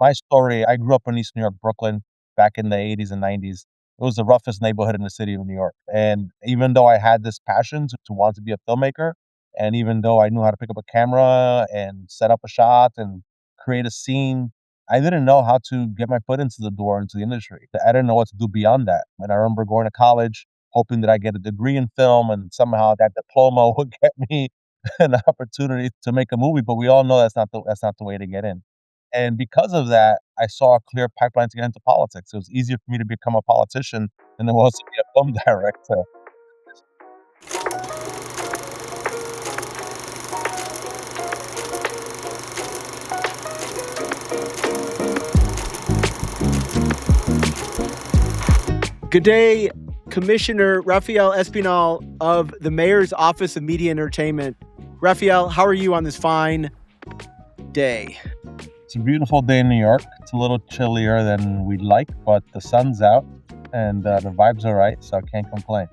My story, I grew up in East New York, Brooklyn, back in the 80s and 90s. It was the roughest neighborhood in the city of New York. And even though I had this passion to want to be a filmmaker, and even though I knew how to pick up a camera and set up a shot and create a scene, I didn't know how to get my foot into the door into the industry. I didn't know what to do beyond that. And I remember going to college, hoping that I get a degree in film and somehow that diploma would get me an opportunity to make a movie. But we all know that's not the way to get in. And because of that, I saw a clear pipeline to get into politics. It was easier for me to become a politician than it was to be a film director. Good day, Commissioner Rafael Espinal of the Mayor's Office of Media and Entertainment. Rafael, how are you on this fine day? It's a beautiful day in New York. It's a little chillier than we'd like, but the sun's out and the vibe's all right, so I can't complain.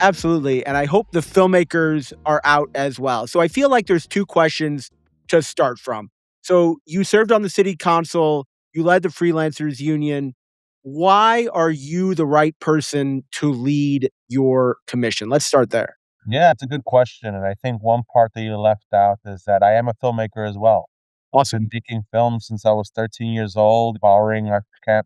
Absolutely. And I hope the filmmakers are out as well. So I feel like there's two questions to start from. So you served on the city council, you led the freelancers union. Why are you the right person to lead your commission? Let's start there. Yeah, it's a good question. And I think one part that you left out is that I am a filmmaker as well. I've been Awesome. making films since I was 13 years old, borrowing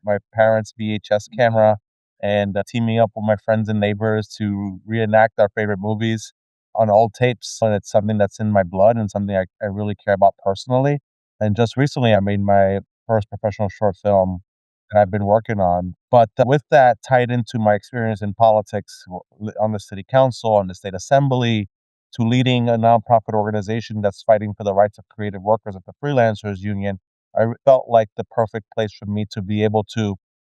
my parents' VHS camera and teaming up with my friends and neighbors to reenact our favorite movies on old tapes. And it's something that's in my blood and something I really care about personally. And just recently, I made my first professional short film that I've been working on. But with that tied into my experience in politics on the city council, on the state assembly, to leading a nonprofit organization that's fighting for the rights of creative workers at the Freelancers Union, felt like the perfect place for me to be able to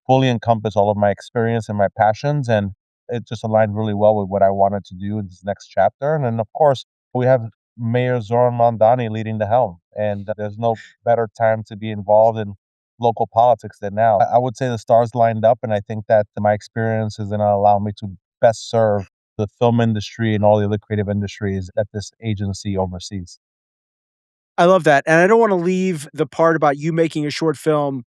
fully encompass all of my experience and my passions. And it just aligned really well with what I wanted to do in this next chapter. And then, of course, we have Mayor Zoran Mondani leading the helm. And there's no better time to be involved in local politics than now. I would say the stars lined up, and I think that my experience is going to allow me to best serve the film industry and all the other creative industries that this agency oversees. I love that. And I don't want to leave the part about you making a short film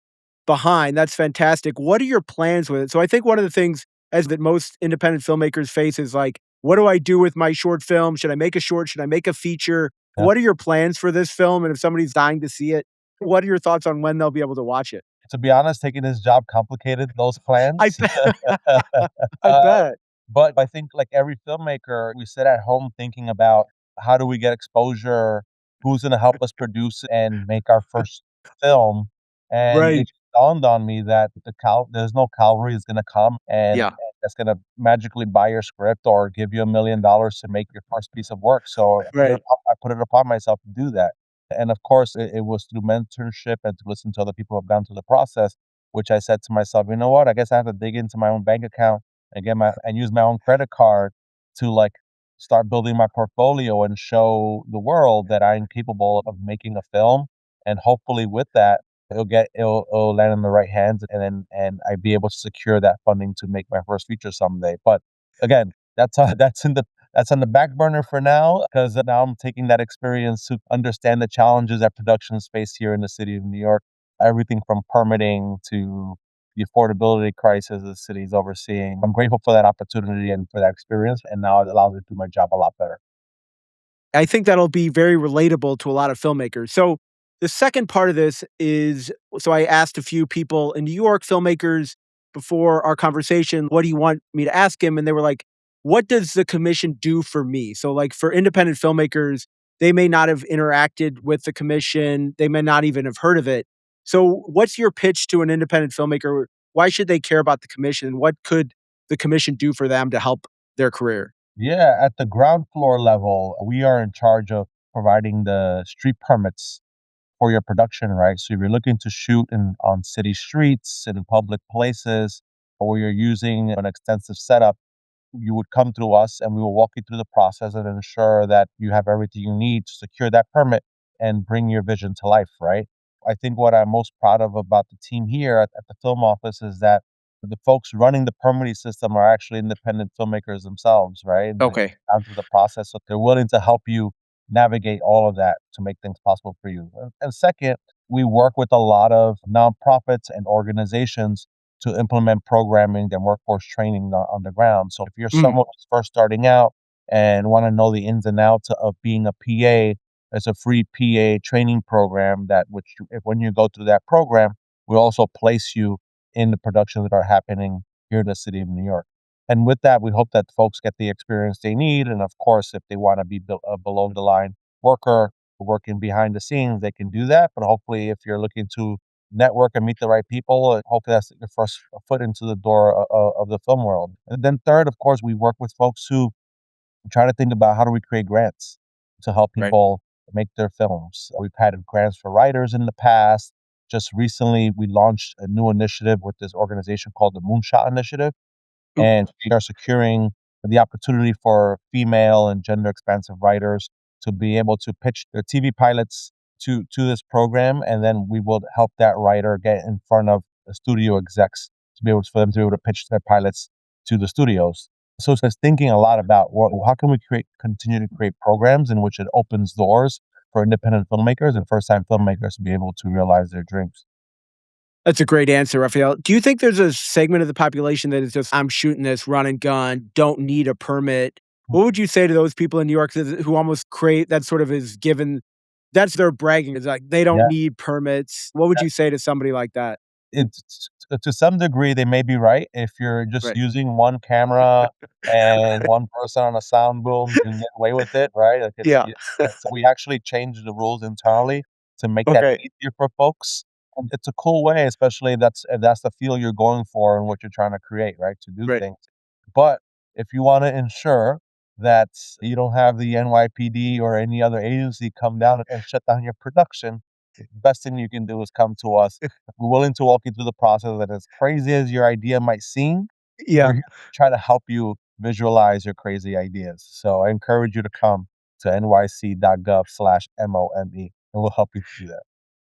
behind. That's fantastic. What are your plans with it? So I think one of the things as that most independent filmmakers face is like, what do I do with my short film? Should I make a short? Should I make a feature? Yeah. What are your plans for this film? And if somebody's dying to see it, what are your thoughts on when they'll be able to watch it? To be honest, taking this job complicated those I plans. bet. I uh, bet. but I think, like every filmmaker, we sit at home thinking about how do we get exposure, who's going to help us produce and make our first film. And Right. it dawned on me that there's no Calvary is going to come and Yeah. that's going to magically buy your script or give you $1 million to make your first piece of work. So Right. I put it upon myself to do that. And of course, it was through mentorship and to listen to other people who have gone through the process, which I said to myself, you know what? I guess I have to dig into my own bank account and use my own credit card to like start building my portfolio and show the world that I'm capable of making a film. And hopefully with that, it'll land in the right hands and I'd be able to secure that funding to make my first feature someday. But again, that's on the back burner for now because now I'm taking that experience to understand the challenges that production space here in the city of New York. Everything from permitting to the affordability crisis the city is overseeing. I'm grateful for that opportunity and for that experience, and now it allows me to do my job a lot better. I think that'll be very relatable to a lot of filmmakers. So the second part of this is so I asked a few people in New York, filmmakers, before our conversation, what do you want me to ask him? And they were like, what does the commission do for me? So, like for independent filmmakers, they may not have interacted with the commission, they may not even have heard of it. So, what's your pitch to an independent filmmaker? Why should they care about the commission? What could the commission do for them to help their career? Yeah, at the ground floor level, we are in charge of providing the street permits for your production, right? So if you're looking to shoot on city streets and in public places, or you're using an extensive setup, you would come through us and we will walk you through the process and ensure that you have everything you need to secure that permit and bring your vision to life, right? I think what I'm most proud of about the team here at the film office is that the folks running the permitting system are actually independent filmmakers themselves, right? And they've Okay. gone through the process, so they're willing to help you navigate all of that to make things possible for you. And second, we work with a lot of nonprofits and organizations to implement programming and workforce training on the ground. So if you're Mm, someone who's first starting out and want to know the ins and outs of being a PA, there's a free PA training program that if when you go through that program, we also place you in the productions that are happening here in the city of New York. And with that, we hope that folks get the experience they need. And of course, if they want to be a below the line worker working behind the scenes, they can do that. But hopefully, if you're looking to network and meet the right people, hopefully that's your first foot into the door of the film world. And then third, of course, we work with folks who try to think about how do we create grants to help right. people make their films. We've had grants for writers in the past. Just recently, we launched a new initiative with this organization called the Moonshot Initiative, Ooh, and we are securing the opportunity for female and gender expansive writers to be able to pitch their TV pilots to this program, and then we will help that writer get in front of the studio execs to be able for them to be able to pitch their pilots to the studios. So it's thinking a lot about how can we continue to create programs in which it opens doors for independent filmmakers and first time filmmakers to be able to realize their dreams. that's a great answer, Rafael. Do you think there's a segment of the population that is just, I'm shooting this run and gun, don't need a permit? What would you say to those people in New York who almost create that sort of is given that's their bragging. It's like they don't Yeah. need permits. What would you say to somebody like that? It's to some degree, they may be right. If you're just Right. using one camera and one person on a sound boom, you can get away with it, right? Like, Yeah. so we actually changed the rules internally to make that Okay. easier for folks, and it's a cool way, especially if that's the feel you're going for and what you're trying to create, right, to do Right. things. But if you wanna ensure that you don't have the NYPD or any other agency come down and shut down your production, the best thing you can do is come to us. We're willing to walk you through the process, and as crazy as your idea might seem, we're Yeah. here to try to help you visualize your crazy ideas. So I encourage you to come to nyc.gov/MOME, and we'll help you do that.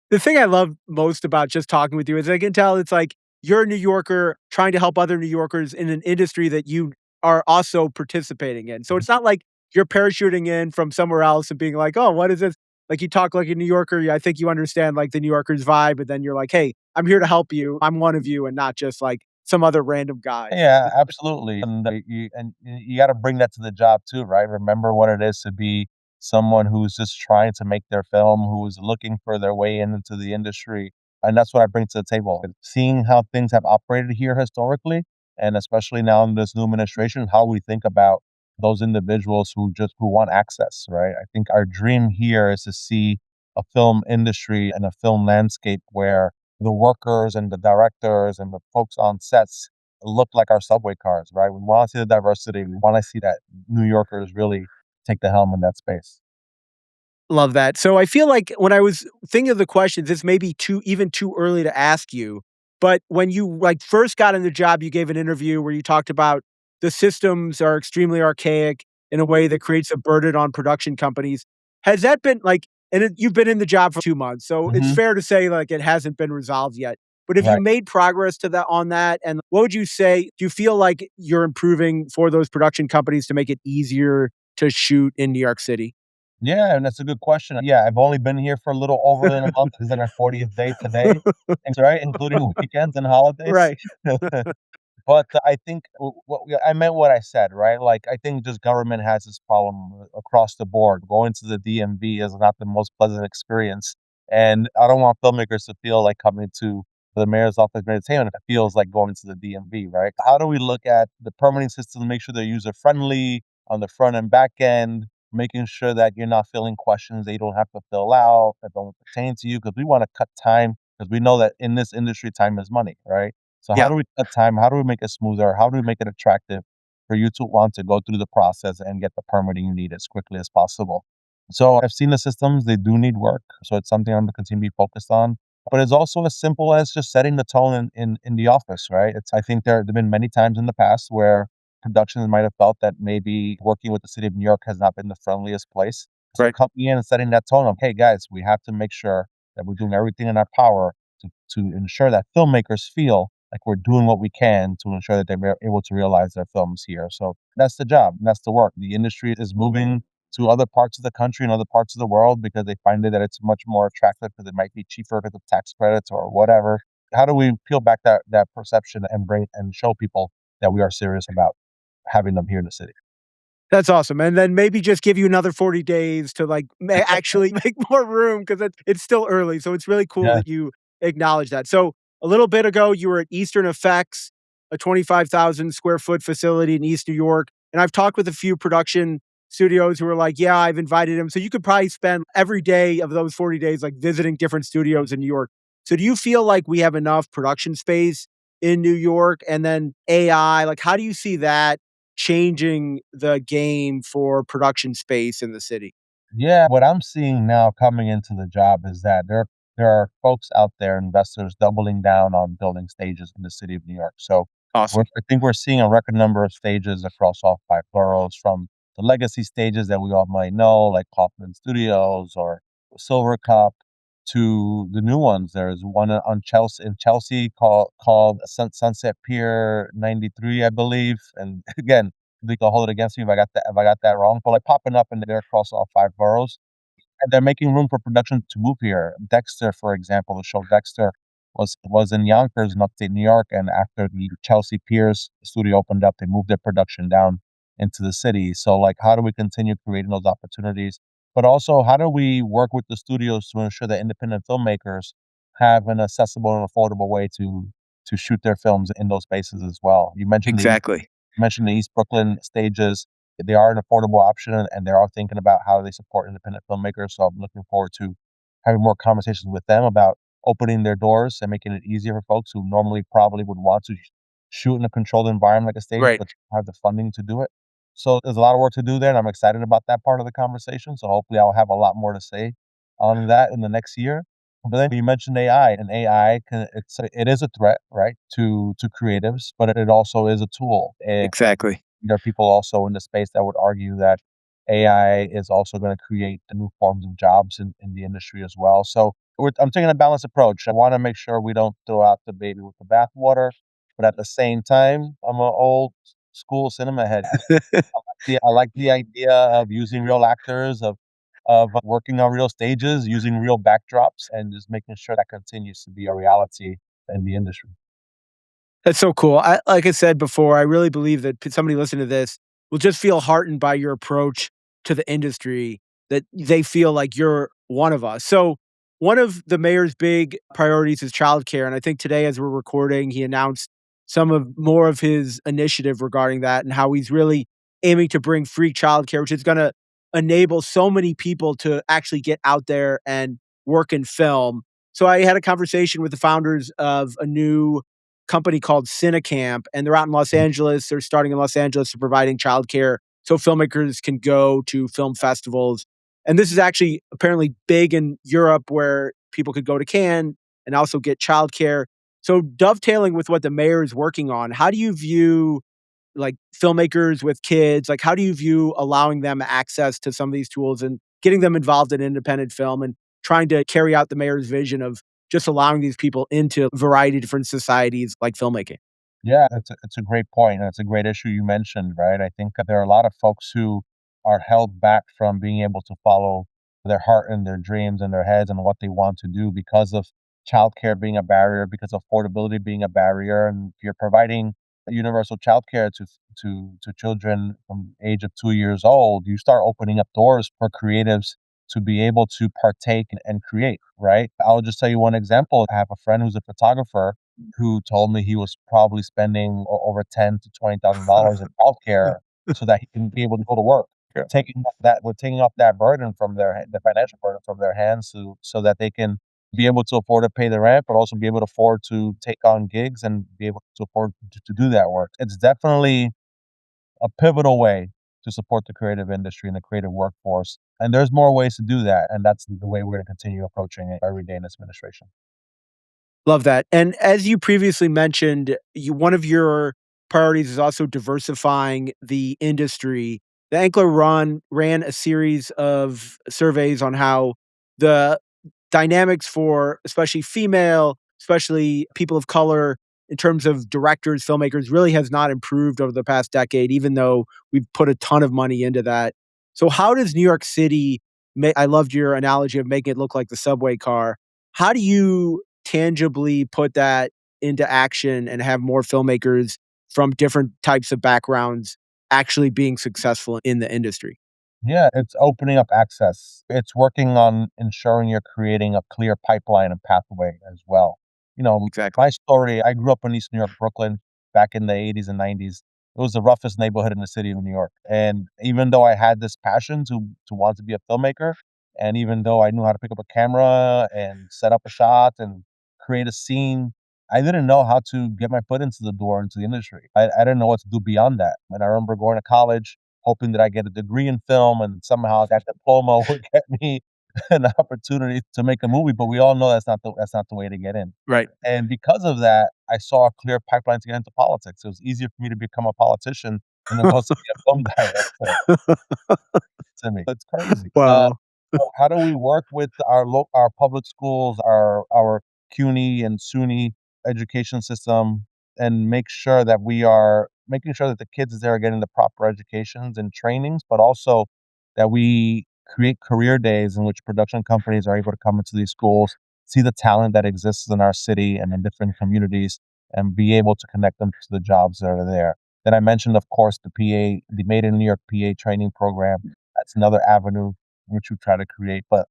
The thing I love most about just talking with you is I can tell it's like you're a New Yorker trying to help other New Yorkers in an industry that you are also participating in. So Mhm. it's not like you're parachuting in from somewhere else and being like, "Oh, what is this?" Like you talk like a New Yorker. I think you understand like the New Yorker's vibe, but then you're like, "Hey, I'm here to help you. I'm one of you and not just like some other random guy." Yeah, absolutely, and you gotta bring that to the job too, right? Remember what it is to be someone who's just trying to make their film, who's looking for their way into the industry, and that's what I bring to the table. And seeing how things have operated here historically, and especially now in this new administration, how we think about those individuals who want access, right? I think our dream here is to see a film industry and a film landscape where the workers and the directors and the folks on sets look like our subway cars, right? We want to see the diversity. We want to see that New Yorkers really take the helm in that space. Love that. So I feel like when I was thinking of the questions, this may be too early to ask you, but when you like first got in the job, you gave an interview where you talked about the systems are extremely archaic in a way that creates a burden on production companies. Has that been like, you've been in the job for 2 months, so it's Hmm. fair to say like it hasn't been resolved yet. But have you Right. made progress to that on that? And what would you say? Do you feel like you're improving for those production companies to make it easier to shoot in New York City? Yeah, and that's a good question. Yeah, I've only been here for a little over than a month. This is my 40th day today. Thanks, right, including weekends and holidays. Right. But I think I meant what I said, right? Like, I think just government has this problem across the board. Going to the DMV is not the most pleasant experience, and I don't want filmmakers to feel like coming to the mayor's office of entertainment. It feels like going to the DMV, right? How do we look at the permitting system to make sure they're user friendly on the front and back end, making sure that you're not filling questions that you don't have to fill out that don't pertain to you? Because we want to cut time because we know that in this industry, time is money, right? So how Yeah. do we cut time? How do we make it smoother? How do we make it attractive for you to want to go through the process and get the permitting you need as quickly as possible? So I've seen the systems, they do need work. So it's something I'm going to continue to be focused on. But it's also as simple as just setting the tone in the office, right? I think there've been many times in the past where productions might have felt that maybe working with the city of New York has not been the friendliest place. So Right. coming in and setting that tone of, hey guys, we have to make sure that we're doing everything in our power to ensure that filmmakers feel like we're doing what we can to ensure that they're able to realize their films here. So that's the job. And that's the work. The industry is moving to other parts of the country and other parts of the world because they find it that it's much more attractive because it might be cheaper because of tax credits or whatever. How do we peel back that perception and bring and show people that we are serious about having them here in the city? That's awesome, and then maybe just give you another 40 days to, like, ma actually make more room 'cause it's still early, so it's really cool Yeah. that you acknowledge that. So, a little bit ago, you were at Eastern Effects, a 25,000 square foot facility in East New York, and I've talked with a few production studios who are like, "Yeah, I've invited him." So you could probably spend every day of those 40 days, like, visiting different studios in New York. So do you feel like we have enough production space in New York? And then AI, like, how do you see that changing the game for production space in the city? Yeah, what I'm seeing now coming into the job is that there are folks out there, investors doubling down on building stages in the city of New York. So Awesome. I think we're seeing a record number of stages across all five boroughs, from the legacy stages that we all might know, like Kaufman Studios or Silver Cup, to the new ones. There's one on Chelsea in Chelsea called Sunset Pier 93, I believe. And again, they can hold it against me if I got that wrong. But like popping up in there across all five boroughs, and they're making room for production to move here. Dexter, for example, the show Dexter was in Yonkers in upstate New York, and after the Chelsea Piers studio opened up, they moved their production down into the city. So, like, how do we continue creating those opportunities? But also, how do we work with the studios to ensure that independent filmmakers have an accessible and affordable way to shoot their films in those spaces as well? Exactly. You mentioned the East Brooklyn stages. They are an affordable option, and they are thinking about how they support independent filmmakers. So I'm looking forward to having more conversations with them about opening their doors and making it easier for folks who normally probably would want to shoot in a controlled environment like a stage, Right. but have the funding to do it. So there's a lot of work to do there, and I'm excited about that part of the conversation. So hopefully I'll have a lot more to say on that in the next year. But then you mentioned AI, and AI it is a threat, right, to creatives, but it also is a tool. Exactly. There are people also in the space that would argue that AI is also gonna create the new forms of jobs in the industry as well. So I'm taking a balanced approach. I wanna make sure we don't throw out the baby with the bathwater, but at the same time, I'm an old school cinema head. I like the idea of using real actors, of working on real stages, using real backdrops, and just making sure that continues to be a reality in the industry. That's so cool. Like I said before, I really believe that somebody listening to this will just feel heartened by your approach to the industry, that they feel like you're one of us. So, one of the mayor's big priorities is childcare, and I think today, as we're recording, he announced some of more of his initiative regarding that and how he's really aiming to bring free childcare, which is going to enable so many people to actually get out there and work in film. So, I had a conversation with the founders of a new company called Cinecamp, and they're out in Los Angeles. They're starting in Los Angeles and providing childcare so filmmakers can go to film festivals. And this is actually apparently big in Europe where people could go to Cannes and also get childcare. So dovetailing with what the mayor is working on, how do you view like filmmakers with kids? Like how do you view allowing them access to some of these tools and getting them involved in independent film and trying to carry out the mayor's vision of just allowing these people into a variety of different societies like filmmaking? Yeah, it's a great point, and it's a great issue you mentioned, right? I think that there are a lot of folks who are held back from being able to follow their heart and their dreams and their heads and what they want to do because of childcare being a barrier, because of affordability being a barrier. And if you're providing universal childcare to children from the age of 2 years old, you start opening up doors for creatives to be able to partake and create, right? I'll just tell you one example. I have a friend who's a photographer who told me he was probably spending over ten to $20,000 in healthcare so that he can be able to go to work. Yeah. We're taking off that burden from the financial burden from their hands, so that they can be able to afford to pay the rent, but also be able to afford to take on gigs and be able to afford to do that work. It's definitely a pivotal way to support the creative industry and the creative workforce. And there's more ways to do that, and that's the way we're going to continue approaching it every day in this administration. Love that. And as you previously mentioned, one of your priorities is also diversifying the industry. The Ankler ran a series of surveys on how the dynamics for especially female, especially people of color, in terms of directors, filmmakers, really has not improved over the past decade, even though we've put a ton of money into that. So how does New York City I loved your analogy of making it look like the subway car. How do you tangibly put that into action and have more filmmakers from different types of backgrounds actually being successful in the industry? Yeah, it's opening up access. It's working on ensuring you're creating a clear pipeline and pathway as well. You know, Exactly. my story, I grew up in East New York, Brooklyn, back in the 80s and 90s. It was the roughest neighborhood in the city of New York. And even though I had this passion to want to be a filmmaker, and even though I knew how to pick up a camera and set up a shot and create a scene, I didn't know how to get my foot into the door into the industry. I didn't know what to do beyond that. And I remember going to college hoping that I get a degree in film and somehow that diploma would get me an opportunity to make a movie, but we all know that's not the way to get in. Right. And because of that, I saw a clear pipeline to get into politics. It was easier for me to become a politician than it was to be a film director to me. It's crazy. Wow. So how do we work with our public schools, our CUNY and SUNY education system, and make sure that we are making sure that the kids there are getting the proper educations and trainings, but also that we create career days in which production companies are able to come into these schools, see the talent that exists in our city and in different communities, and be able to connect them to the jobs that are there. Then I mentioned, of course, the Made in New York PA training program. That's another avenue which we try to create, but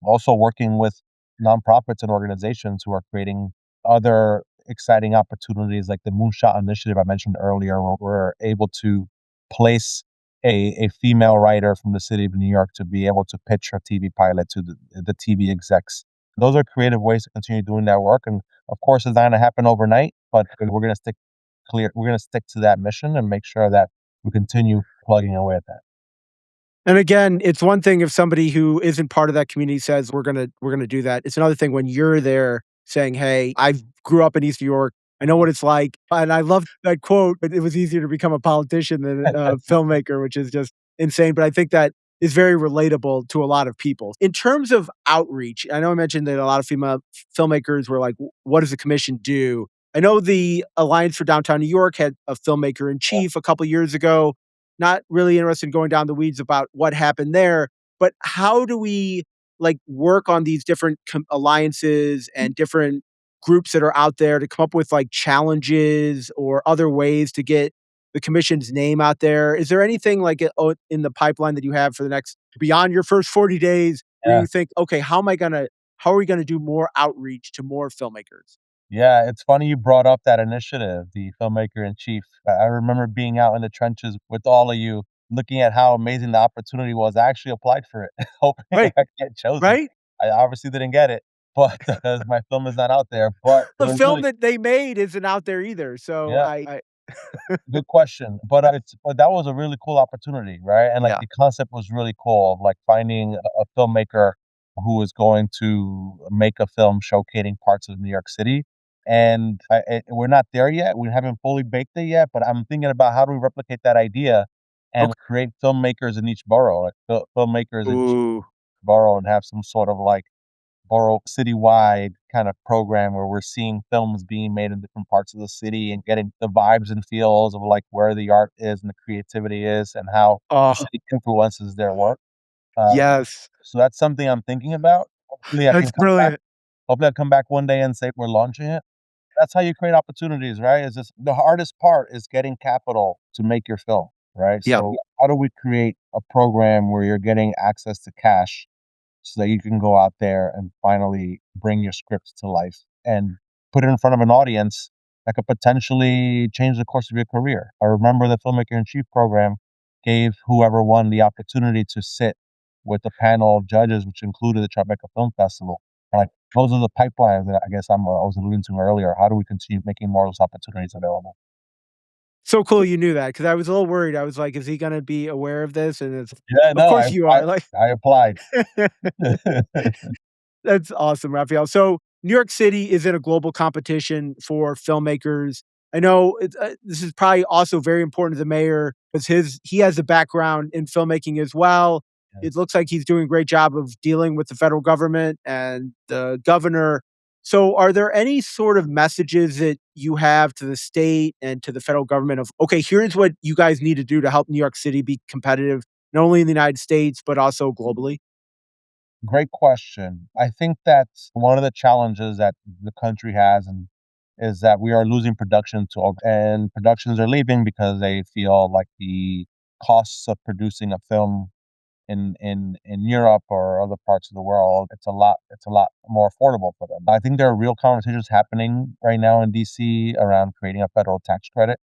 also working with nonprofits and organizations who are creating other exciting opportunities like the Moonshot Initiative I mentioned earlier, where we're able to place a female writer from the city of New York to be able to pitch her TV pilot to the TV execs. Those are creative ways to continue doing that work. And of course, it's not going to happen overnight, but we're going to stick to that mission and make sure that we continue plugging away at that. And again, it's one thing if somebody who isn't part of that community says, "We're gonna do that." It's another thing when you're there saying, "Hey, I grew up in East New York. I know what it's like." And I love that quote, but it was easier to become a politician than a filmmaker, which is just insane. But I think that is very relatable to a lot of people. In terms of outreach, I know I mentioned that a lot of female filmmakers were like, "What does the commission do?" I know the Alliance for Downtown New York had a filmmaker in chief a couple years ago. Not really interested in going down the weeds about what happened there, but how do we like work on these different alliances and different groups that are out there to come up with like challenges or other ways to get the commission's name out there? Is there anything like in the pipeline that you have for the next beyond your first 40 days where Yeah. you think, okay, how are we gonna do more outreach to more filmmakers? Yeah, it's funny you brought up that initiative, the filmmaker in chief. I remember being out in the trenches with all of you, looking at how amazing the opportunity was. I actually applied for it, hoping Right, I get chosen. right? I obviously didn't get it, but because my film is not out there. But it The was film really, that they made isn't out there either. So yeah, I good question. But that was a really cool opportunity, right? And like yeah. the concept was really cool of like finding a filmmaker who is going to make a film showcasing parts of New York City. And we're not there yet. We haven't fully baked it yet, but I'm thinking about how do we replicate that idea and Okay. create filmmakers in each borough, like filmmakers in each Ooh. borough, and have some sort of like borough citywide kind of program where we're seeing films being made in different parts of the city and getting the vibes and feels of like where the art is and the creativity is and how the Oh, city influences their work. Uh, yes. so that's something I'm thinking about. Hopefully, I That's can come back. brilliant. Hopefully, I come back one day and say we're launching it. That's how you create opportunities, right? Is just the hardest part is getting capital to make your film, right? Yeah. So how do we create a program where you're getting access to cash so that you can go out there and finally bring your script to life and put it in front of an audience that could potentially change the course of your career. I remember the Filmmaker in Chief program gave whoever won the opportunity to sit with a panel of judges, which included the Tribeca Film Festival. And like those are the pipelines that I guess I was alluding to earlier. How do we continue making more of those opportunities available? So cool you knew that because I was a little worried. I was like, "Is he gonna be aware of this?" And it's Yeah, of no, course you are, like I applied. That's awesome, Raphael. So New York City is in a global competition for filmmakers. I know this is probably also very important to the mayor because he has a background in filmmaking as well. Yeah. It looks like he's doing a great job of dealing with the federal government and the governor. So, are there any sort of messages that you have to the state and to the federal government of, okay, here's what you guys need to do to help New York City be competitive? not only in the United States, but also globally? Great question. I think that's one of the challenges that the country has, and is that we are losing production and productions are leaving because they feel like the costs of producing a film in Europe or other parts of the world, it's a lot more affordable for them. I think there are real conversations happening right now in DC around creating a federal tax credit,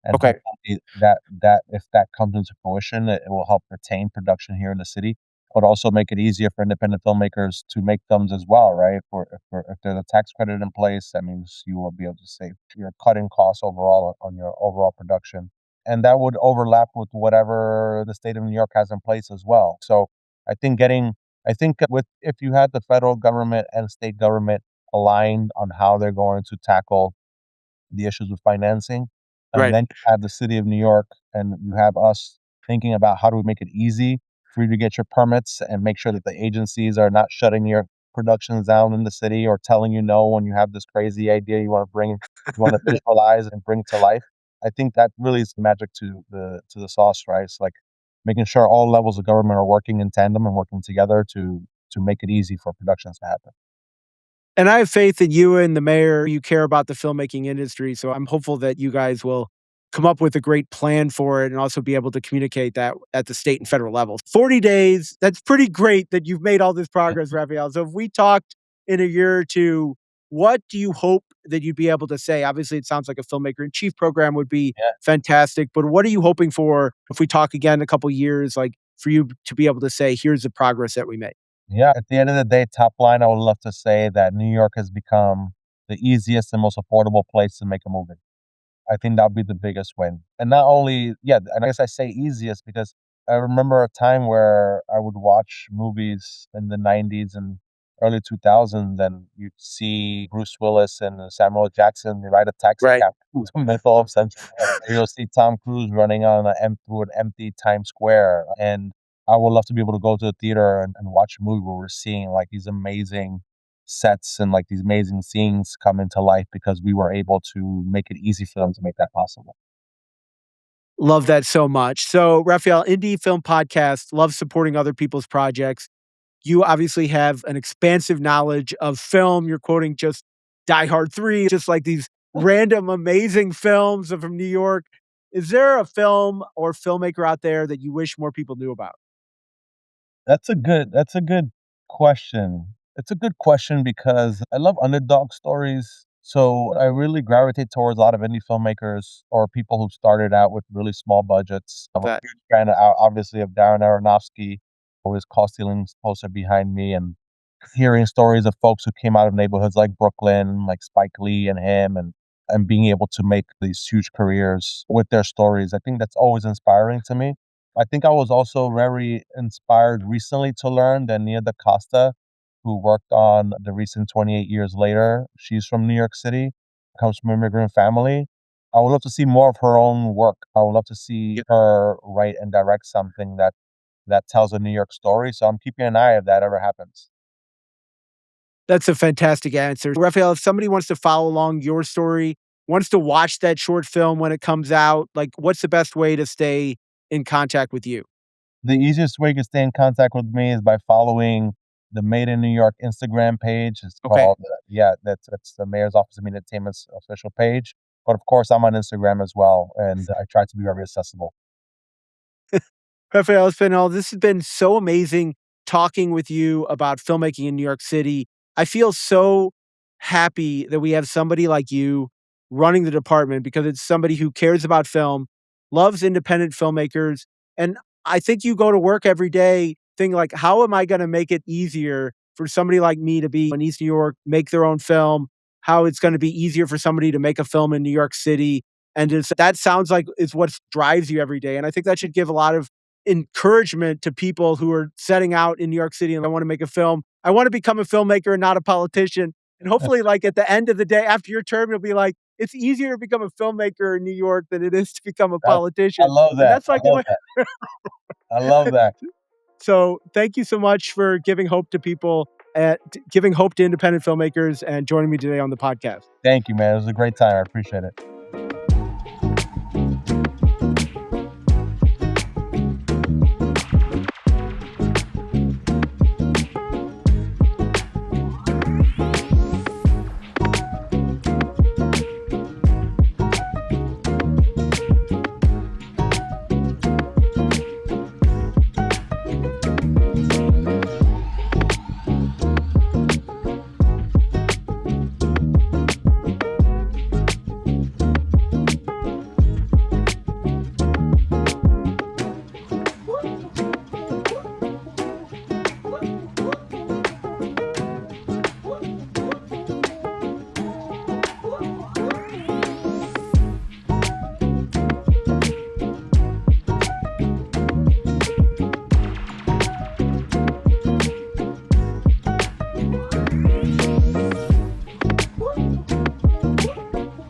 and Okay. hopefully that if that comes into fruition, it will help retain production here in the city, but also make it easier for independent filmmakers to make films as well, right? If there's a tax credit in place, that means you will be able to save. You're cutting costs overall on your overall production, and that would overlap with whatever the state of New York has in place as well. So I think getting I think with if you had the federal government and state government aligned on how they're going to tackle the issues with financing. And Right. then you have the city of New York and you have us thinking about how do we make it easy for you to get your permits and make sure that the agencies are not shutting your productions down in the city or telling you no when you have this crazy idea you want to visualize and bring to life. I think that really is the magic to the sauce, right? It's like making sure all levels of government are working in tandem and working together to make it easy for productions to happen. And I have faith that you and the mayor, you care about the filmmaking industry. So I'm hopeful that you guys will come up with a great plan for it and also be able to communicate that at the state and federal level. 40 days, that's pretty great that you've made all this progress, Raphael. So if we talked in a year or two, what do you hope that you'd be able to say? Obviously, it sounds like a filmmaker in chief program would be Yeah. fantastic, but what are you hoping for if we talk again in a couple years, like for you to be able to say, here's the progress that we made? Yeah, at the end of the day, top line, I would love to say that New York has become the easiest and most affordable place to make a movie. I think that'll be the biggest win. And not only, yeah, and I guess I say easiest because I remember a time where I would watch movies in the 90s and early 2000s, and you'd see Bruce Willis and Samuel Jackson ride a taxi Right. cab through the middle of Central Park. Or you'll see Tom Cruise running on through an empty Times Square. And I would love to be able to go to the theater and watch a movie where we're seeing like these amazing sets and like these amazing scenes come into life because we were able to make it easy for them to make that possible. Love that so much. So, Raphael, Indie Film Podcast, love supporting other people's projects. You obviously have an expansive knowledge of film. You're quoting just Die Hard 3, just like these random amazing films from New York. Is there a film or filmmaker out there that you wish more people knew about? That's a good question. It's a good question because I love underdog stories. So I really gravitate towards a lot of indie filmmakers or people who started out with really small budgets. I'm a That huge fan, obviously, of Darren Aronofsky, who is Cost Ceilings poster behind me, and hearing stories of folks who came out of neighborhoods like Brooklyn, like Spike Lee and him, and being able to make these huge careers with their stories. I think that's always inspiring to me. I think I was also very inspired recently to learn that Nia DaCosta, who worked on the recent 28 Years Later, she's from New York City, comes from an immigrant family. I would love to see more of her own work. I would love to see her write and direct something that tells a New York story. So I'm keeping an eye if that ever happens. that's a fantastic answer. Raphael, if somebody wants to follow along your story, wants to watch that short film when it comes out, like what's the best way to stay in contact with you? The easiest way you can stay in contact with me is by following the Made in New York Instagram page. It's Okay. called, yeah, that's the Mayor's Office of Media Entertainment's official page. But of course, I'm on Instagram as well, and I try to be very accessible. Rafael Espinal, this has been so amazing talking with you about filmmaking in New York City. I feel so happy that we have somebody like you running the department because it's somebody who cares about film, loves independent filmmakers, and I think you go to work every day thinking like, how am I going to make it easier for somebody like me to be in East New York, make their own film? How it's going to be easier for somebody to make a film in New York City, and that sounds like is what drives you every day. And I think that should give a lot of encouragement to people who are setting out in New York City and I want to make a film. I want to become a filmmaker and not a politician. And hopefully, like at the end of the day, after your term, you'll be like, it's easier to become a filmmaker in New York than it is to become a That I politician. love And that. that's I like the love way. that. I love that. So, thank you so much for giving hope to people, giving hope to independent filmmakers, and joining me today on the podcast. Thank you, man. It was a great time. I appreciate it.